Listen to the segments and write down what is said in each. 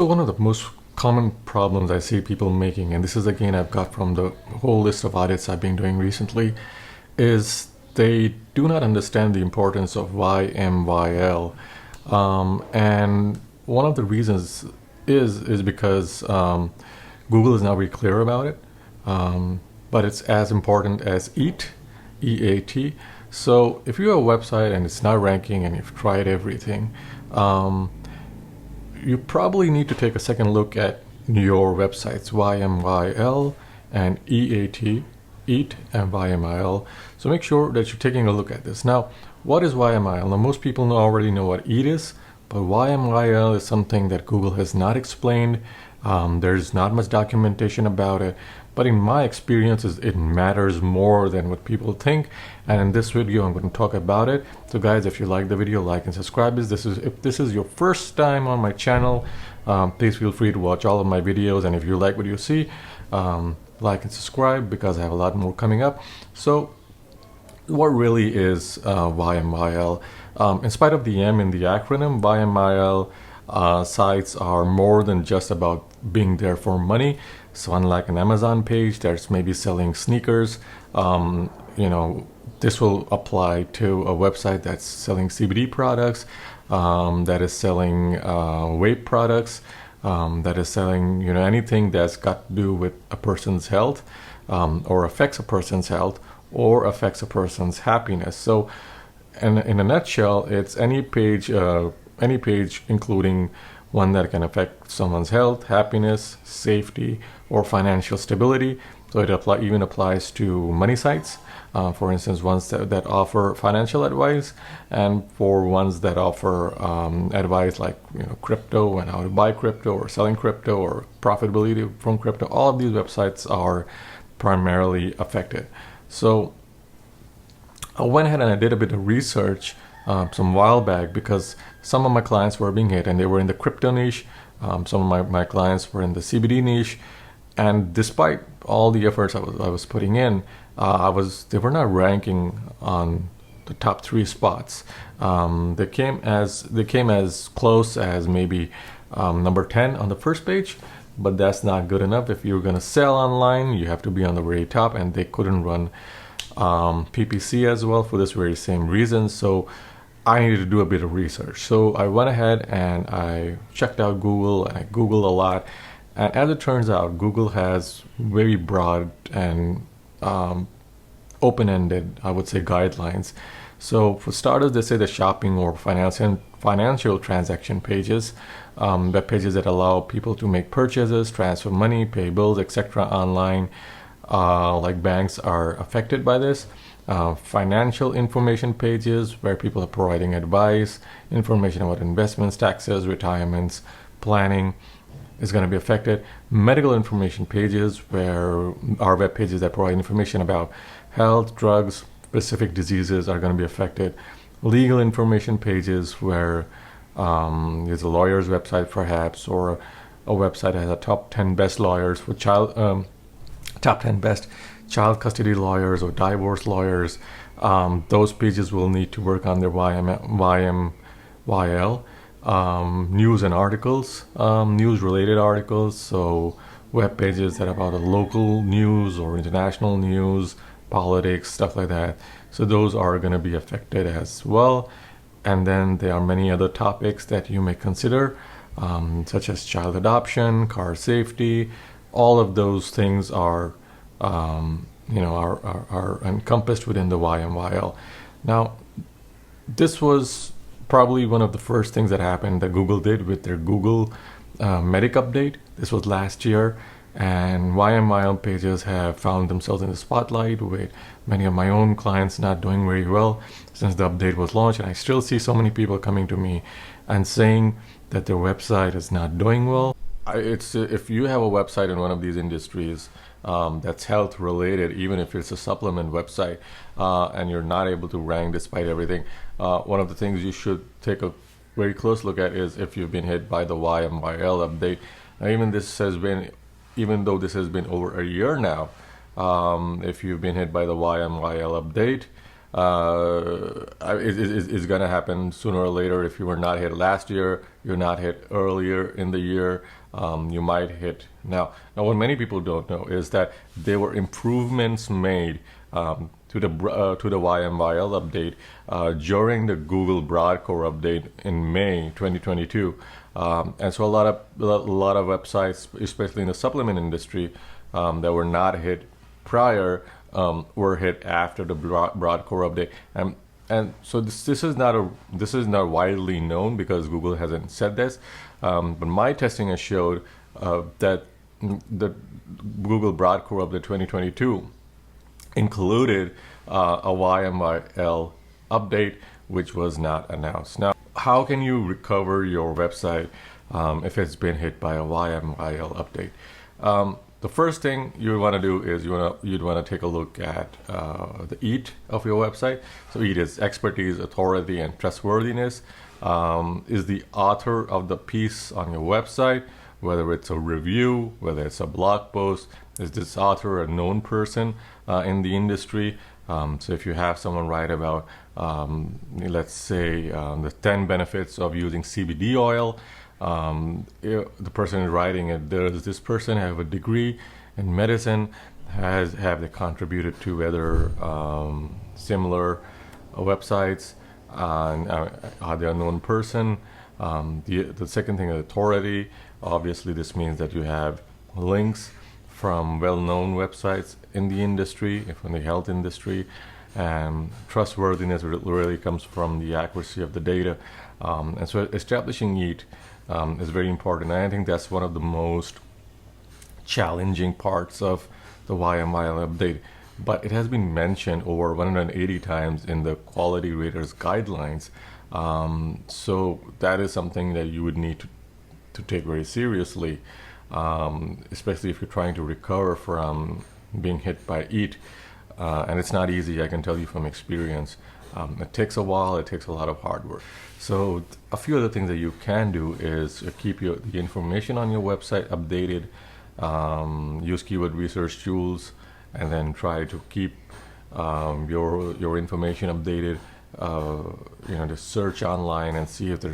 So one of the most common problems I see people making, and this is again I've got from the whole list of audits I've been doing recently, is they do not understand the importance of YMYL. And one of the reasons is because Google is now very clear about it, but it's as important as EAT, EAT. So if you have a website and it's not ranking and you've tried everything, you probably need to take a second look at your websites, YMYL and EAT, EAT and YMYL. So make sure that you're taking a look at this. Now, what is YMYL? Now, most people already know what EAT is, but YMYL is something that Google has not explained. There's not much documentation about it, but in my experiences, it matters more than what people think. And in this video, I'm going to talk about it. So guys, if you like the video, like and subscribe. If this is your first time on my channel, please feel free to watch all of my videos. And if you like what you see, like and subscribe, because I have a lot more coming up. So what really is YMYL? In spite of the M in the acronym, YMYL sites are more than just about being there for money. So unlike an Amazon page that's maybe selling sneakers, this will apply to a website that's selling CBD products, that is selling vape products, that is selling anything that's got to do with a person's health, or affects a person's health, or affects a person's happiness. So in a nutshell, it's any page including one that can affect someone's health, happiness, safety, or financial stability. So it even applies to money sites, for instance, ones that offer financial advice, and for ones that offer advice like crypto and how to buy crypto or selling crypto or profitability from crypto. All of these websites are primarily affected. So I went ahead and I did a bit of research some while back, because some of my clients were being hit and they were in the crypto niche. Some of my clients were in the CBD niche, and despite all the efforts I was putting in, they were not ranking on the top 3 spots. They came as close as maybe number 10 on the first page, but that's not good enough. If you're going to sell online, you have to be on the very top, and they couldn't run PPC as well for this very same reason. So I needed to do a bit of research. So I went ahead and I checked out Google, and I Googled a lot. And as it turns out, Google has very broad and open-ended, I would say, guidelines. So for starters, they say the shopping or financial transaction pages, web pages that allow people to make purchases, transfer money, pay bills, etc. online, like banks, are affected by this. Financial information pages where people are providing advice, information about investments, taxes, retirements, planning is going to be affected. Medical information pages where are web pages that provide information about health, drugs, specific diseases are going to be affected. Legal information pages where there's a lawyer's website perhaps, or a website that has a top 10 best lawyers for top 10 best child custody lawyers or divorce lawyers. Those pages will need to work on their YMYL. News and articles, news related articles, so web pages that are about a local news or international news, politics, stuff like that. So those are going to be affected as well. And then there are many other topics that you may consider, such as child adoption, car safety. All of those things are encompassed within the YMYL. Now, this was probably one of the first things that happened that Google did with their Google Medic update. This was last year, and YMYL pages have found themselves in the spotlight, with many of my own clients not doing very well since the update was launched. And I still see so many people coming to me and saying that their website is not doing well. If you have a website in one of these industries that's health related, even if it's a supplement website, and you're not able to rank despite everything, one of the things you should take a very close look at is if you've been hit by the YMYL update. Now, even though this has been over a year now, if you've been hit by the YMYL update, It's going to happen sooner or later. If you were not hit last year, you're not hit earlier in the year, you might hit now. Now, what many people don't know is that there were improvements made to the YMYL update during the Google Broadcore update in May 2022, and so a lot of websites, especially in the supplement industry, that were not hit prior, were hit after the Broadcore update, and so this is not widely known because Google hasn't said this, but my testing has showed that the Google Broadcore update 2022 included a YMYL update, which was not announced. Now, how can you recover your website if it's been hit by a YMYL update? The first thing you want to do is you'd want to take a look at the EAT of your website. So EAT is expertise, authority, and trustworthiness. Is the author of the piece on your website, whether it's a review, whether it's a blog post, is this author a known person in the industry? So if you have someone write about, let's say, the 10 benefits of using CBD oil, the person is writing it, does this person have a degree in medicine? Have they contributed to other similar websites? Are they a known person? The second thing is authority. Obviously, this means that you have links from well-known websites in the industry, from the health industry. And trustworthiness really comes from the accuracy of the data. And so establishing EAT is very important. And I think that's one of the most challenging parts of the YMYL update. But it has been mentioned over 180 times in the quality raters guidelines. So that is something that you would need to take very seriously, especially if you're trying to recover from being hit by EAT. And it's not easy, I can tell you from experience. It takes a while, it takes a lot of hard work. So a few other things that you can do is keep the information on your website updated, use keyword research tools, and then try to keep your information updated. Just search online and see if there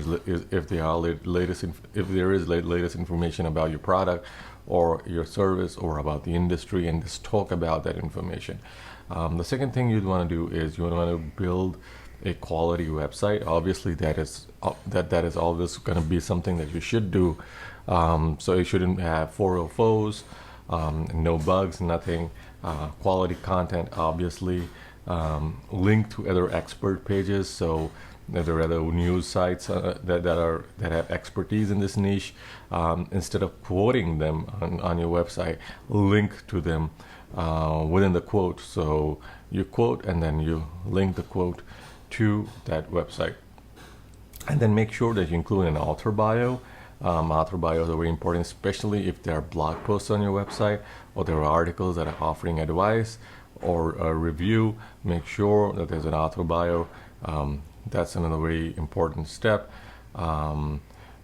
is latest information about your product or your service or about the industry, and just talk about that information. The second thing you'd want to do is you want to build a quality website. Obviously, that is always going to be something that you should do. So it shouldn't have 404s, no bugs, nothing. Quality content, obviously. Link to other expert pages. So there are other news sites that have expertise in this niche. Instead of quoting them on your website, link to them within the quote. So you quote and then you link the quote to that website. And then make sure that you include an author bio. Author bios are very important, especially if there are blog posts on your website or there are articles that are offering advice or a review. Make sure that there's an author bio. That's another very important step.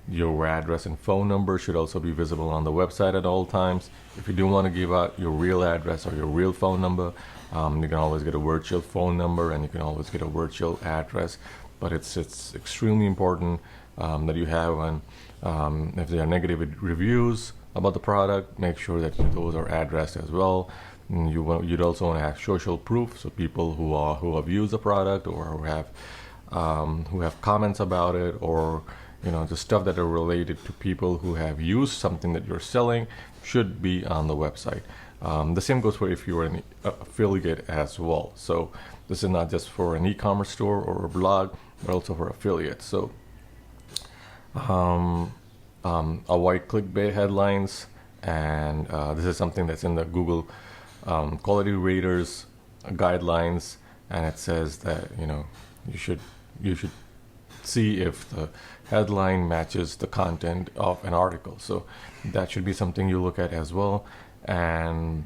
Your address and phone number should also be visible on the website at all times. If you do want to give out your real address or your real phone number, you can always get a virtual phone number and you can always get a virtual address. But it's extremely important that you have one. If there are negative reviews about the product, make sure that those are addressed as well. You'd also want to have social proof, so people who have used the product or who have comments about it, or the stuff that are related to people who have used something that you're selling should be on the website. The same goes for if you're an affiliate as well. So this is not just for an e-commerce store or a blog, but also for affiliates. So avoid clickbait headlines, and this is something that's in the Google quality raters guidelines, and it says that you should see if the headline matches the content of an article. So that should be something you look at as well, and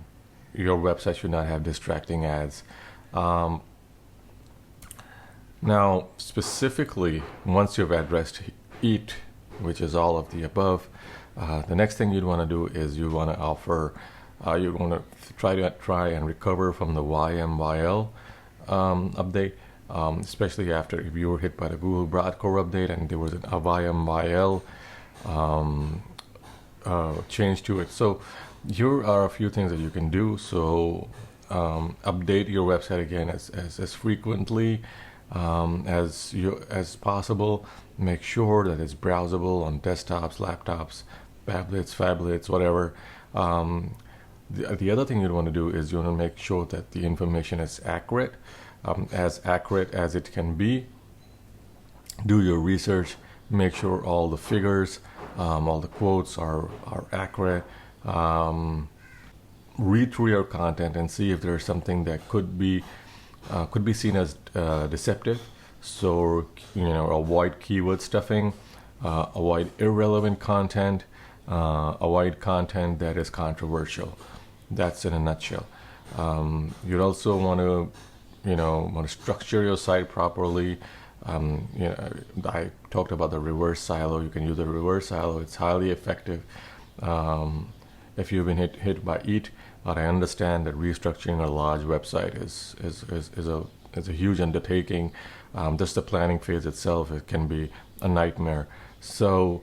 your website should not have distracting ads. Now, specifically, once you've addressed EAT, which is all of the above, the next thing you'd want to do is you want to try and recover from the YMYL update, especially after if you were hit by the Google Broadcore update and there was a YMYL change to it. So here are a few things that you can do. So update your website again as frequently as possible. Make sure that it's browsable on desktops, laptops, phablets, whatever. The other thing you want to do is you want to make sure that the information is accurate as it can be. Do your research. Make sure all the figures, all the quotes are accurate. Read through your content and see if there's something that could be seen as deceptive. So avoid keyword stuffing, avoid irrelevant content, avoid content that is controversial. That's in a nutshell. You'd also want to structure your site properly. I talked about the reverse silo. You can use the reverse silo. It's highly effective. If you've been hit by EAT, but I understand that restructuring a large website is a huge undertaking. Just the planning phase itself, it can be a nightmare. So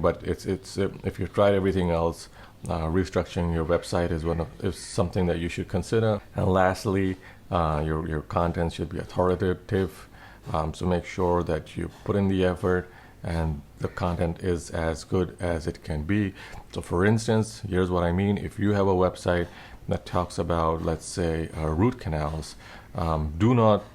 but it's if you've tried everything else, restructuring your website is something that you should consider. And lastly, your content should be authoritative. So make sure that you put in the effort and the content is as good as it can be. So for instance, here's what I mean. If you have a website that talks about, let's say, root canals, do not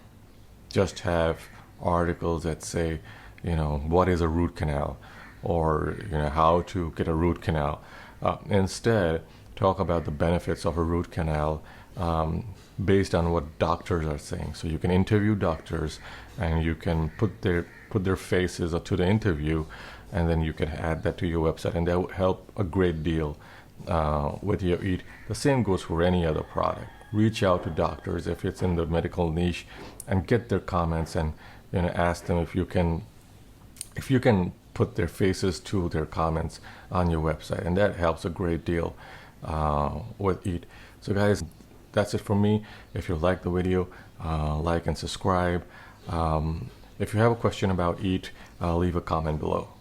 just have articles that say, what is a root canal, or how to get a root canal. Instead, talk about the benefits of a root canal based on what doctors are saying. So you can interview doctors and you can put their faces to the interview, and then you can add that to your website, and that will help a great deal with your EAT. The same goes for any other product. Reach out to doctors if it's in the medical niche and get their comments, and ask them if you can put their faces to their comments on your website, and that helps a great deal with EAT. So guys, that's it from me. If you like the video, like and subscribe. If you have a question about EAT, leave a comment below.